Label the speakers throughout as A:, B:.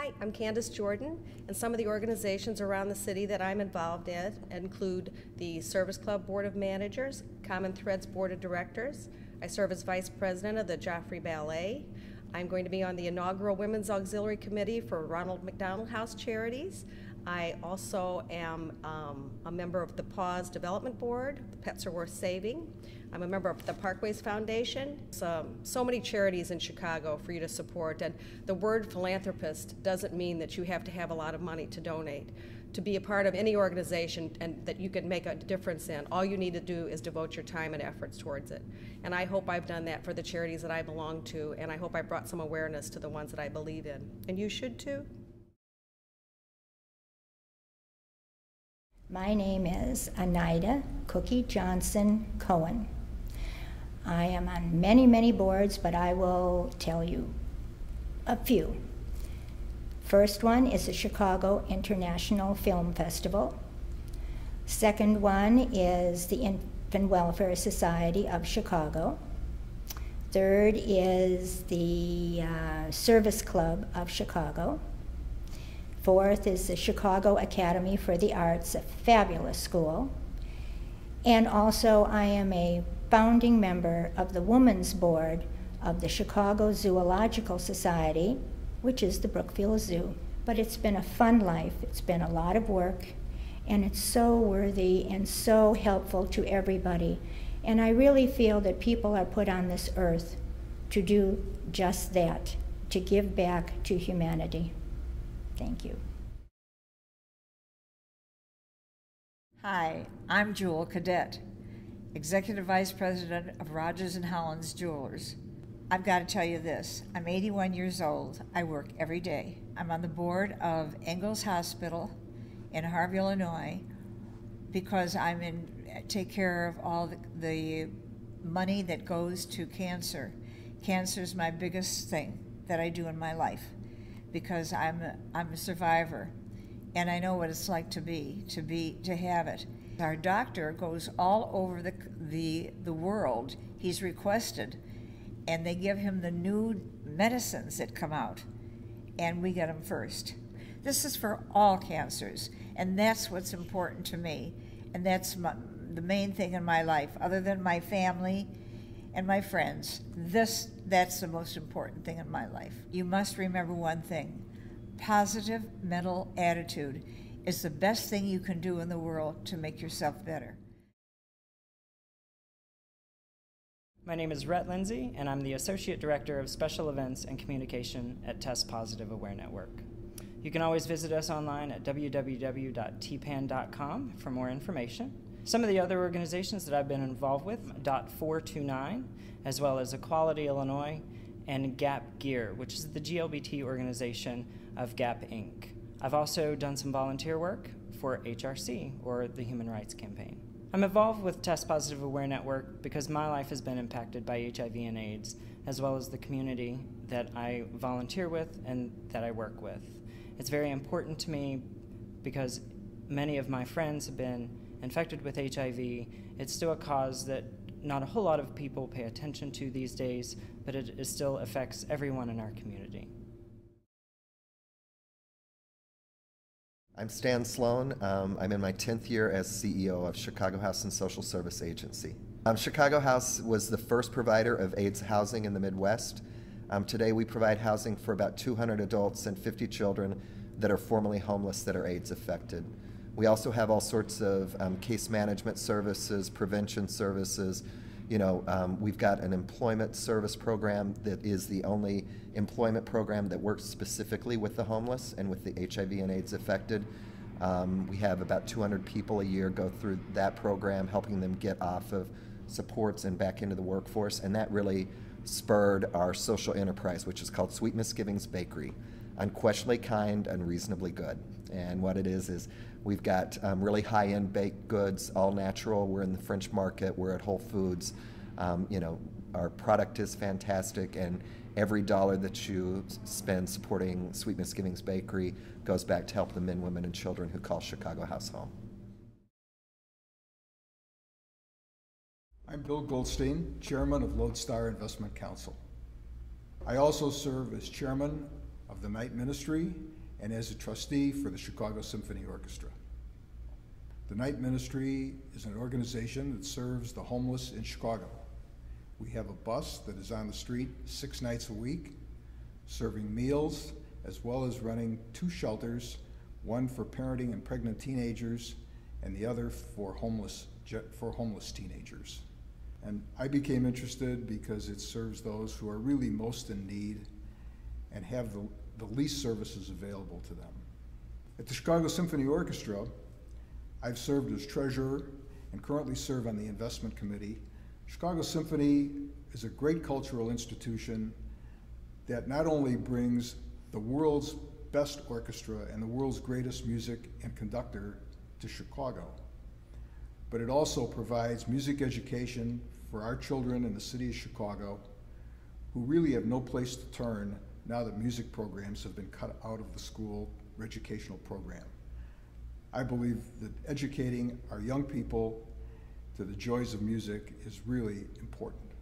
A: Hi, I'm Candace Jordan, and some of the organizations around the city that I'm involved in include the Service Club Board of Managers, Common Threads Board of Directors. I serve as Vice President of the Joffrey Ballet. I'm going to be on the inaugural Women's Auxiliary Committee for Ronald McDonald House Charities. I also am a member of the Paws Development Board. The Pets Are Worth Saving. I'm a member of the Parkways Foundation. So many charities in Chicago for you to support, and the word philanthropist doesn't mean that you have to have a lot of money to donate. To be a part of any organization and that you can make a difference in, all you need to do is devote your time and efforts towards it. And I hope I've done that for the charities that I belong to, and I hope I brought some awareness to the ones that I believe in. And you should too.
B: My name is Anida Cookie Johnson Cohen. I am on many, many boards, but I will tell you a few. First one is the Chicago International Film Festival. Second one is the Infant Welfare Society of Chicago. Third is the Service Club of Chicago. Fourth is the Chicago Academy for the Arts, a fabulous school. And also I am a founding member of the Women's Board of the Chicago Zoological Society, which is the Brookfield Zoo. But it's been a fun life, it's been a lot of work, and it's so worthy and so helpful to everybody. And I really feel that people are put on this earth to do just that, to give back to humanity. Thank you.
C: Hi, I'm Jewel Cadet, Executive Vice President of Rogers & Hollins Jewelers. I've got to tell you this, I'm 81 years old. I work every day. I'm on the board of Ingalls Hospital in Harvey, Illinois, because take care of all the money that goes to cancer. Cancer is my biggest thing that I do in my life, because I'm a survivor, and I know what it's like to have it. Our doctor goes all over the world. He's requested, and they give him the new medicines that come out, and we get them first. This is for all cancers, and that's what's important to me, and that's the main thing in my life, other than my family and my friends. That's the most important thing in my life. You must remember one thing. Positive mental attitude is the best thing you can do in the world to make yourself better.
D: My name is Rhett Lindsay, and I'm the Associate Director of Special Events and Communication at Test Positive Aware Network. You can always visit us online at www.tpan.com for more information. Some of the other organizations that I've been involved with, .429, as well as Equality Illinois, and Gap Gear, which is the GLBT organization of Gap Inc. I've also done some volunteer work for HRC, or the Human Rights Campaign. I'm involved with Test Positive Aware Network because my life has been impacted by HIV and AIDS, as well as the community that I volunteer with and that I work with. It's very important to me because many of my friends have been infected with HIV. It's still a cause that not a whole lot of people pay attention to these days, but it still affects everyone in our community.
E: I'm Stan Sloan. I'm in my 10th year as CEO of Chicago House and Social Service Agency. Chicago House was the first provider of AIDS housing in the Midwest. Today we provide housing for about 200 adults and 50 children that are formerly homeless that are AIDS affected. We also have all sorts of case management services, prevention services. We've got an employment service program that is the only employment program that works specifically with the homeless and with the HIV and AIDS affected. We have about 200 people a year go through that program, helping them get off of supports and back into the workforce, and that really spurred our social enterprise, which is called Sweet Misgivings Bakery. Unquestionably kind, unreasonably good. And what it is we've got really high-end baked goods, all natural. We're in the French Market, we're at Whole Foods. Our product is fantastic, and every dollar that you spend supporting Sweet Misgivings Bakery goes back to help the men, women, and children who call Chicago House home.
F: I'm Bill Goldstein, Chairman of Lodestar Investment Council. I also serve as Chairman of of the night ministry and as a trustee for the Chicago Symphony Orchestra. The Night Ministry is an organization that serves the homeless in Chicago. We have a bus that is on the street 6 nights a week, serving meals, as well as running 2 shelters, one for parenting and pregnant teenagers, and the other for homeless teenagers. And I became interested because it serves those who are really most in need and have the least services available to them. At the Chicago Symphony Orchestra, I've served as treasurer and currently serve on the investment committee. Chicago Symphony is a great cultural institution that not only brings the world's best orchestra and the world's greatest music and conductor to Chicago, but it also provides music education for our children in the city of Chicago who really have no place to turn now that music programs have been cut out of the school educational program. I believe that educating our young people to the joys of music is really important.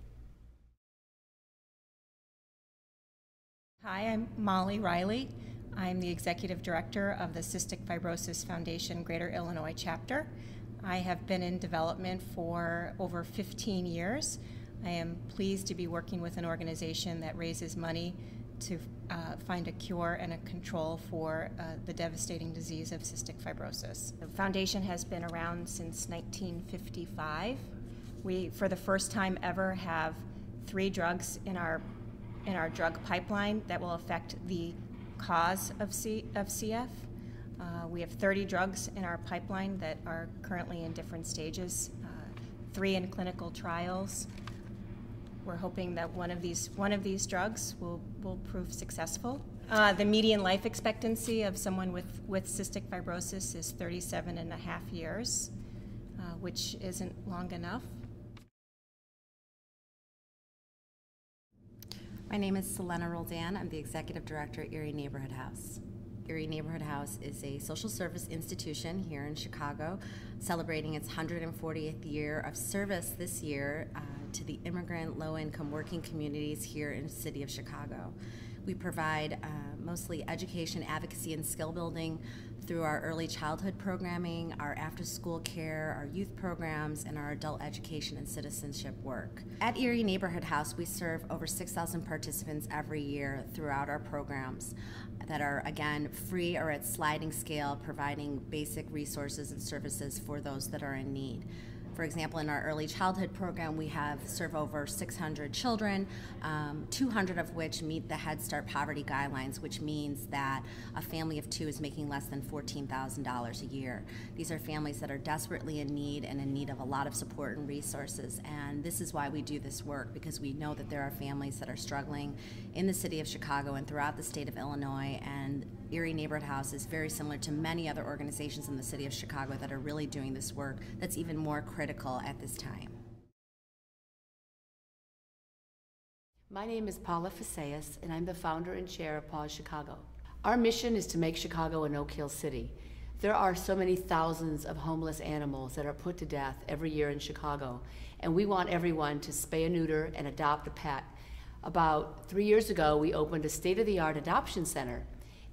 G: Hi, I'm Molly Riley. I'm the Executive Director of the Cystic Fibrosis Foundation Greater Illinois Chapter. I have been in development for over 15 years. I am pleased to be working with an organization that raises money to find a cure and a control for the devastating disease of cystic fibrosis. The foundation has been around since 1955. We, for the first time ever, have 3 drugs in our drug pipeline that will affect the cause of CF. We have 30 drugs in our pipeline that are currently in different stages, 3 in clinical trials. We're hoping that one of these drugs will prove successful. The median life expectancy of someone with cystic fibrosis is 37.5 years, which isn't long enough.
H: My name is Selena Roldan. I'm the Executive Director at Erie Neighborhood House. Erie Neighborhood House is a social service institution here in Chicago, celebrating its 140th year of service this year to the immigrant, low-income working communities here in the city of Chicago. We provide mostly education, advocacy, and skill building through our early childhood programming, our after-school care, our youth programs, and our adult education and citizenship work. At Erie Neighborhood House, we serve over 6,000 participants every year throughout our programs that are, again, free or at sliding scale, providing basic resources and services for those that are in need. For example, in our early childhood program, we serve over 600 children, 200 of which meet the Head Start poverty guidelines, which means that a family of 2 is making less than $14,000 a year. These are families that are desperately in need and in need of a lot of support and resources, and this is why we do this work, because we know that there are families that are struggling in the city of Chicago and throughout the state of Illinois, and Erie Neighborhood House is very similar to many other organizations in the city of Chicago that are really doing this work that's even more critical at this time.
I: My name is Paula Faceas, and I'm the founder and chair of Pause Chicago. Our mission is to make Chicago a no-kill city. There are so many thousands of homeless animals that are put to death every year in Chicago, and we want everyone to spay and neuter and adopt a pet. About 3 years ago, we opened a state-of-the-art adoption center.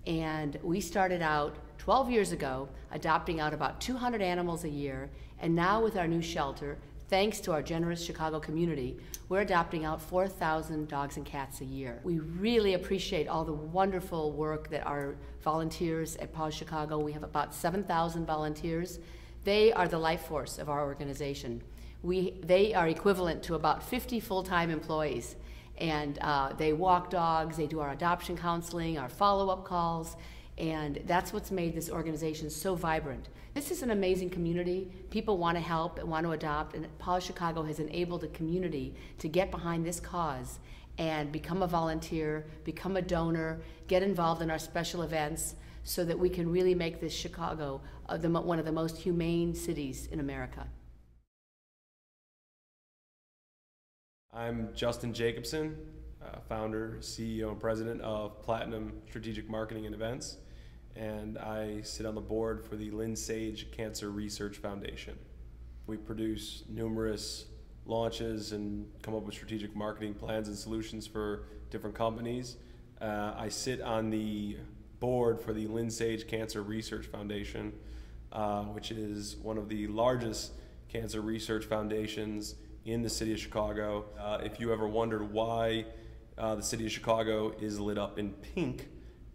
I: And we started out 12 years ago adopting out about 200 animals a year, and now with our new shelter, thanks to our generous Chicago community, we're adopting out 4,000 dogs and cats a year. We really appreciate all the wonderful work that our volunteers at Pause Chicago, we have about 7,000 volunteers. They are the life force of our organization. They are equivalent to about 50 full-time employees. And they walk dogs, they do our adoption counseling, our follow-up calls, and that's what's made this organization so vibrant. This is an amazing community. People want to help and want to adopt, and Pause Chicago has enabled the community to get behind this cause and become a volunteer, become a donor, get involved in our special events so that we can really make this Chicago one of the most humane cities in America.
J: I'm Justin Jacobson, founder, CEO, and president of Platinum Strategic Marketing and Events, and I sit on the board for the Lynn Sage Cancer Research Foundation. We produce numerous launches and come up with strategic marketing plans and solutions for different companies, I sit on the board for the Lynn Sage Cancer Research Foundation, which is one of the largest cancer research foundations in the city of Chicago. If you ever wondered why the city of Chicago is lit up in pink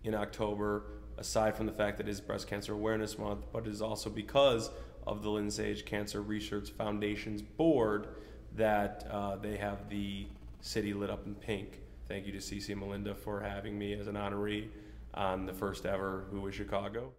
J: in October, aside from the fact that it is Breast Cancer Awareness Month, but it is also because of the Lynn Sage Cancer Research Foundation's board that they have the city lit up in pink. Thank you to Cece and Melinda for having me as an honoree on the first ever Who is Chicago.